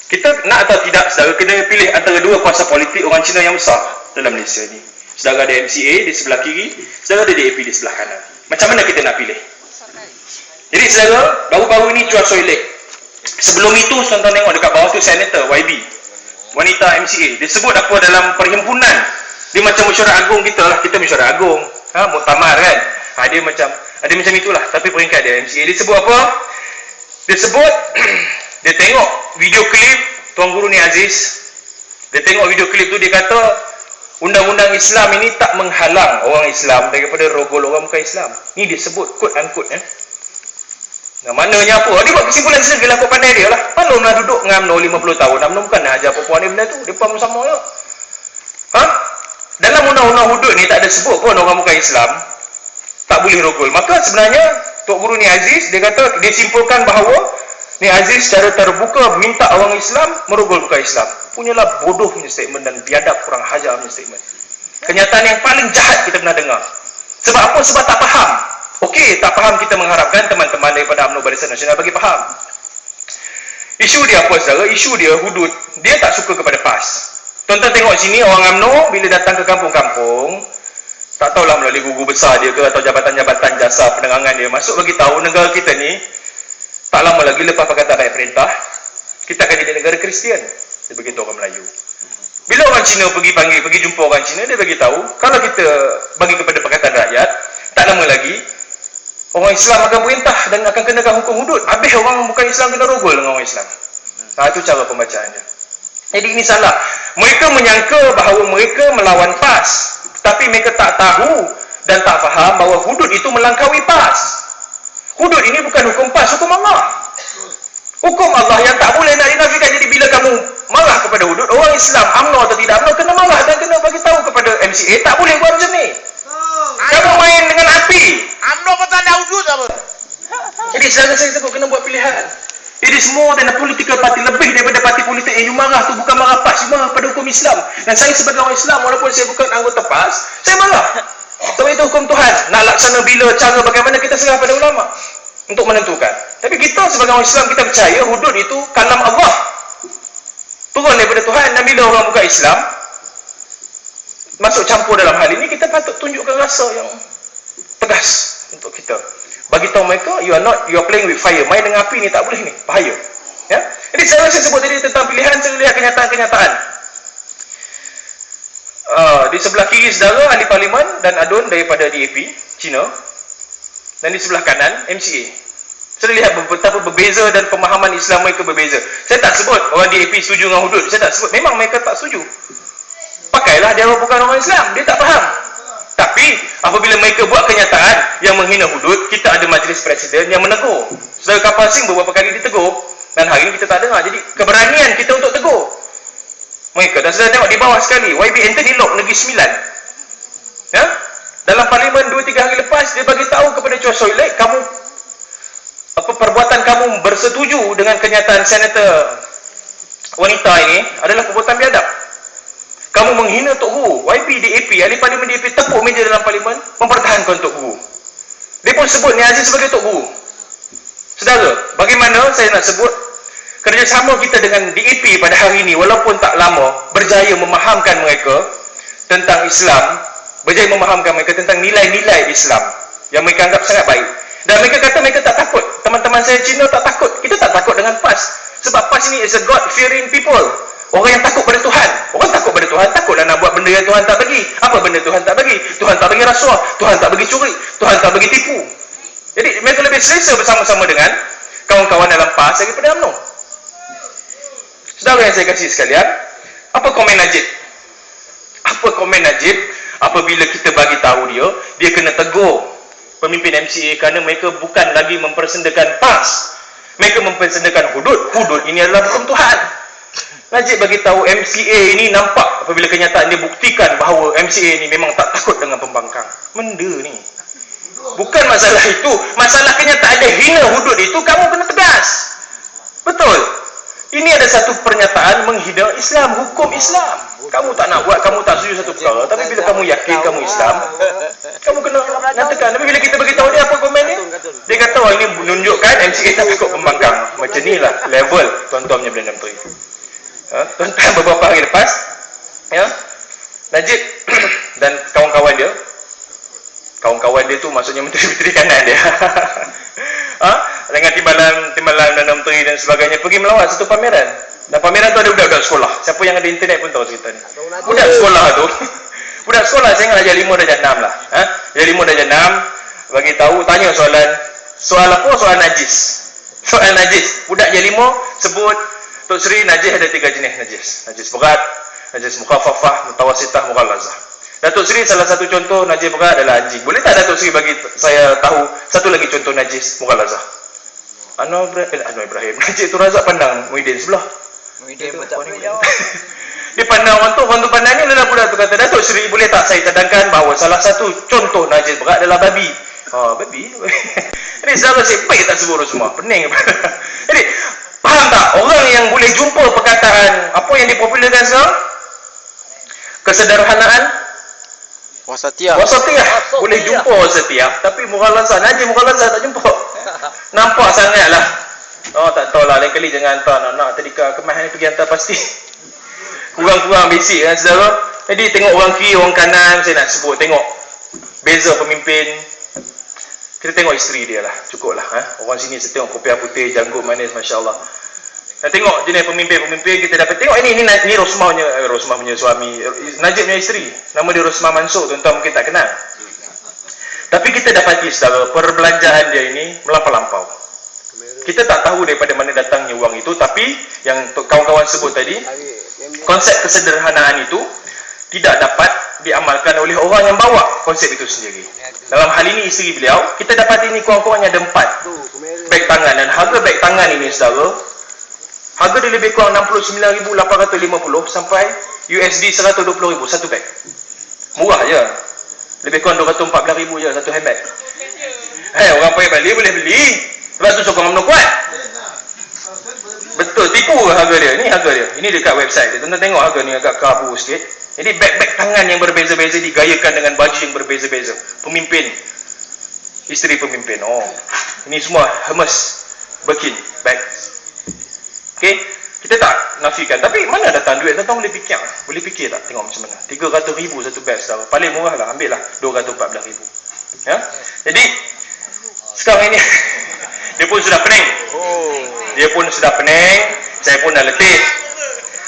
Kita nak atau tidak, saudara, kena pilih antara dua kuasa politik orang Cina yang besar dalam Malaysia ni. Saudara ada MCA di sebelah kiri, saudara ada DAP di sebelah kanan. Macam mana kita nak pilih? Jadi saudara, baru-baru ni Chua Soy Lek. Sebelum itu, tuan-tuan tengok dekat bawah tu Senator YB, wanita MCA. Dia sebut apa dalam perhimpunan. Dia macam mesyuarat agung kita lah. Kita mesyuarat agung. Muktamar kan. Dia macam itulah. Tapi peringkat dia MCA. Dia sebut apa? Dia sebut, dia tengok video klip Tuan Guru Ni Aziz. Dia tengok video klip tu, dia kata undang-undang Islam ini tak menghalang orang Islam daripada rogol orang bukan Islam. Ni dia sebut quote unquote ya. Nah, maknanya apa? Dia buat kesimpulan sendiri lah, kau pandai dia lah. Maklum lah duduk dengan UMNO 50 tahun. UMNO bukan nak ajar perempuan ni benda tu. Dia pun sama je. Dalam undang-undang hudud ni tak ada sebut pun orang bukan Islam tak boleh rogol. Maka sebenarnya Tok Guru Ni Aziz, dia kata, dia simpulkan bahawa Ni Aziz secara terbuka minta orang Islam merogol bukan Islam. Punyalah bodoh punya statement dan biadab kurang hajar punya statement. Kenyataan yang paling jahat kita pernah dengar. Sebab apa? Sebab tak faham. Okey, tak faham, kita mengharapkan teman-teman daripada UMNO Barisan Nasional bagi faham. Isu dia apa, saudara? Isu dia hudud. Dia tak suka kepada PAS. Tuan-tuan tengok sini, orang UMNO bila datang ke kampung-kampung, tak tahulah melalui guru besar dia ke atau jabatan-jabatan jasa penerangan dia, masuk bagi tahu negara kita ni tak lama lagi lepas Pakatan Rakyat Perintah kita akan jadi negara Kristian. Dia beritahu orang Melayu. Bila orang Cina pergi jumpa orang Cina, dia bagi tahu kalau kita bagi kepada Pakatan Rakyat, tak lama lagi orang Islam akan perintah dan akan kenakan hukum hudud. Habis orang bukan Islam kena rogol dengan orang Islam. Itu cara pembacaan dia. Jadi ini salah. Mereka menyangka bahawa mereka melawan PAS, tapi mereka tak tahu dan tak faham bahawa hudud itu melangkaui PAS. Hudud ini bukan hukum PAS, hukum Allah. Hukum Allah yang tak boleh nak dinafikan. Jadi bila kamu marah kepada hudud, orang Islam, UMNO atau tidak UMNO, kena marah dan kena bagi tahu kepada MCA, tak boleh buat macam ni. Kamu main dengan api. UMNO pun tak ada hudud apa. Jadi saya sebut kena buat pilihan. It is more than a political party. Lebih daripada parti politik. Yang you marah tu bukan marah PAS, you marah pada hukum Islam. Dan saya sebagai orang Islam, walaupun saya bukan anggota PAS, saya marah. Sebab itu hukum Tuhan. Nak laksana bila, cara bagaimana, kita serah pada ulama untuk menentukan. Tapi kita sebagai orang Islam, kita percaya hudud itu kalam Allah, turun daripada Tuhan. Dan bila orang bukan Islam masuk campur dalam hal ini, kita patut tunjukkan rasa yang tegas untuk kita. Bagi tahu mereka, you are playing with fire. Main dengan api ni tak boleh ni, bahaya. Ya? Jadi saya sebut tadi tentang pilihan, saya lihat kenyataan-kenyataan. Di sebelah kiri saudara ahli parlimen dan adun daripada DAP Cina, dan di sebelah kanan MCA. Saya lihat betapa berbeza dan pemahaman Islam mereka berbeza. Saya tak sebut orang DAP setuju dengan hudud. Saya tak sebut. Memang mereka tak setuju. Pakailah dia bukan orang Islam. Dia tak faham. Tapi apabila mereka buat kenyataan yang menghina hudud, kita ada majlis presiden yang menegur. Saudara Kapal Singh beberapa kali ditegur dan hari ini kita tak dengar. Jadi keberanian kita untuk tegur mereka. Dan saudara tengok di bawah sekali, YB Anthony Lok Negeri Sembilan, ya? Dalam parlimen 2-3 hari lepas, dia bagi tahu kepada Chua Soy Lek, perbuatan kamu bersetuju dengan kenyataan senator wanita ini adalah perbuatan biadab. Kamu menghina Tok Guru. YB DAP, ahli parlimen DAP, tepuk meja dalam parlimen mempertahankan Tok Guru. Dia pun sebut Ni Aziz sebagai Tok Guru. Saudara, bagaimana saya nak sebut kerjasama kita dengan DAP pada hari ini, walaupun tak lama, berjaya memahamkan mereka tentang Islam, berjaya memahamkan mereka tentang nilai-nilai Islam yang mereka anggap sangat baik. Dan mereka kata mereka tak takut. Teman-teman saya Cina tak takut. Kita tak takut dengan PAS. Sebab PAS ini is a God-fearing people. Orang yang takut pada Tuhan. Orang takut pada Tuhan, takutlah nak buat benda yang Tuhan tak bagi. Apa benda Tuhan tak bagi? Tuhan tak bagi rasuah, Tuhan tak bagi curi, Tuhan tak bagi tipu. Jadi mereka lebih selesa bersama-sama dengan kawan-kawan dalam PAS daripada UMNO. Saudara yang saya kasih sekalian, apa komen Najib? Apa komen Najib apabila kita bagi tahu dia kena tegur pemimpin MCA kerana mereka bukan lagi mempersendakan PAS. Mereka mempersendakan hudud. Hudud ini adalah hukum Tuhan. Najib bagi tahu MCA ini nampak apabila kenyataan dia buktikan bahawa MCA ini memang tak takut dengan pembangkang. Benda ni. Bukan masalah itu. Masalah kenyataan dia hina hudud itu, kamu kena tegas. Betul. Ini ada satu pernyataan menghina Islam, hukum Islam. Kamu tak nak buat, kamu tak setuju satu perkara. Tapi bila kamu yakin kamu Islam, Kamu kena nyatakan. Tapi bila kita beritahu dia, apa komen dia? Dia kata, oh ini menunjukkan MC kita takut pembangkang. Macam ni lah level tuan-tuan punya Perdana Menteri. Tuan-tuan beberapa hari lepas, Najib dan kawan-kawan dia tu maksudnya menteri-menteri kanan dia. Dengan timbalan Perdana Menteri dan sebagainya pergi melawat satu pameran. Dan pameran tu ada budak-budak sekolah. Siapa yang ada internet pun tahu cerita ni. Budak sekolah tu. Budak sekolah saya ingat darjah 5 darjah 6 lah. Darjah 5 darjah 6 bagi tahu tanya soal apa? Soal najis. Soal najis. Budak darjah 5 sebut Tok Sri najis ada 3 jenis najis. Najis berat, najis mukhaffafah, mutawassithah, mughallazah. Datuk Sri salah satu contoh najis berat adalah anjing. Boleh tak Datuk Sri bagi saya tahu satu lagi contoh najis mughallazah? Anwar Ibrahim. Najib tu Razak pandang Muhyiddin sebelah. Muhyiddin pun tak boleh jawab. Dia pandang orang tu pandang ni lelah pula tu kata, Datuk Sri boleh tak saya cadangkan bahawa salah satu contoh najis berat adalah babi. Babi? Ini salah saya baik tak sebut semua. Pening. Jadi, faham tak? Orang yang boleh jumpa perkataan apa yang dipopularkan sekarang? Kesederhanaan? Wasatiyah. Boleh jumpa wasatiyah, tapi mughallazah, najis mughallazah tak jumpa. Nampak sangat lah. Tak tahulah, lain kali jangan hantar anak-anak tadika kemas ni pergi hantar pasti. Kurang-kurang basic kan saudara. Jadi tengok orang kiri, orang kanan, saya nak sebut, tengok beza pemimpin. Kita tengok isteri dia lah, cukup lah. Orang sini saya tengok kopiah putih, janggut manis, Masya Allah. Dan tengok jenis pemimpin-pemimpin kita dapat tengok ini Rosmah punya suami, Najib punya isteri. Nama dia Rosmah Mansur, tuan-tuan mungkin tak kenal. Tapi kita dapati saudara, perbelanjaan dia ini melampau-lampau. Kita tak tahu daripada mana datangnya wang itu, tapi yang kawan-kawan sebut tadi, konsep kesederhanaan itu tidak dapat diamalkan oleh orang yang bawa konsep itu sendiri. Dalam hal ini isteri beliau, kita dapati ini kurang-kurangnya ada 4 beg tangan, dan harga beg tangan ini saudara, harga dia lebih kurang 69,850 sampai USD 120,000 satu beg. Murah je. Lebih kurang 214,000 je satu handbag. Orang payah beli boleh beli. Sebab tu sokong UMNO kuat. Betul, tipu harga dia. Ini harga dia. Ini dekat website dia. Tuan-tuan tengok harga ni agak kerabu sikit. Jadi beg-beg tangan yang berbeza-beza digayakan dengan baju yang berbeza-beza. Pemimpin. Isteri pemimpin. Ini semua Hermes Birkin bag. Okey, kita tak nafikan. Tapi mana datang duit? Tuan-tuan boleh fikir. Boleh fikir tak? Tengok macam mana. 300,000 satu beg saudara. Paling murah lah. Ambil lah 214,000. Ya? Jadi, sekarang ini, dia pun sudah pening. Dia pun sudah pening. Saya pun dah letih.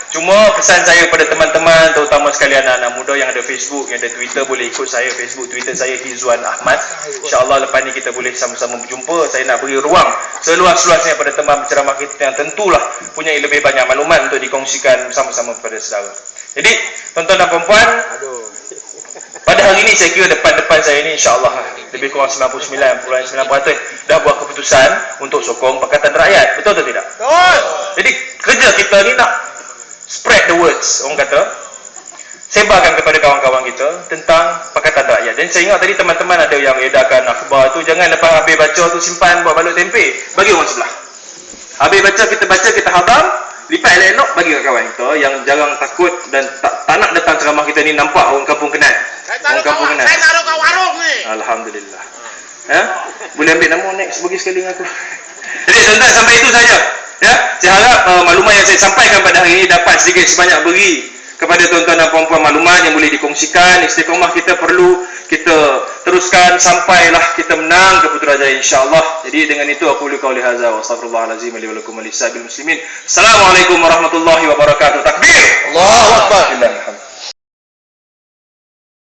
Cuma pesan saya pada teman-teman, terutama sekali anak-anak muda yang ada Facebook, yang ada Twitter, boleh ikut saya Facebook, Twitter saya Hizwan Ahmad. InsyaAllah lepas ni kita boleh sama-sama berjumpa. Saya nak beri ruang seluas-luasnya pada teman penceramah kita yang tentulah punya lebih banyak maklumat untuk dikongsikan bersama-sama kepada saudara. Jadi, tuan-tuan dan perempuan, pada hari ini saya kira depan-depan saya ini insyaAllah lebih kurang 99.9% dah buat keputusan untuk sokong Pakatan Rakyat. Betul atau tidak? Betul. Jadi kerja kita ni nak spread the words, orang kata, sebarkan kepada kawan-kawan kita tentang Pakatan Rakyat. Dan saya ingat tadi teman-teman ada yang edarkan akhbar tu, jangan lepas habis baca tu simpan buat balut tempe, bagi orang sebelah. Habis baca, kita habang, lipat elok-elok bagi kat kawan kita yang jarang takut dan tak nak datang ceramah kita ni, nampak orang kampung kenal. Orang kampung kenal. Saya taruh kat warung ni. Alhamdulillah. Boleh ambil nama next bagi sekali dengan aku. Jadi tuan-tuan, sampai itu saja. Ya, saya harap maklumat yang saya sampaikan pada hari ini dapat sedikit sebanyak beri kepada tuan-tuan dan puan-puan maklumat yang boleh dikongsikan. Istiqamah kita perlu kita teruskan sampailah kita menang ke Putrajaya insya-Allah. Jadi dengan itu aku qauli hadza wa astaghfirullahalazim li wa lakum wa lisa'il muslimin. Assalamualaikum warahmatullahi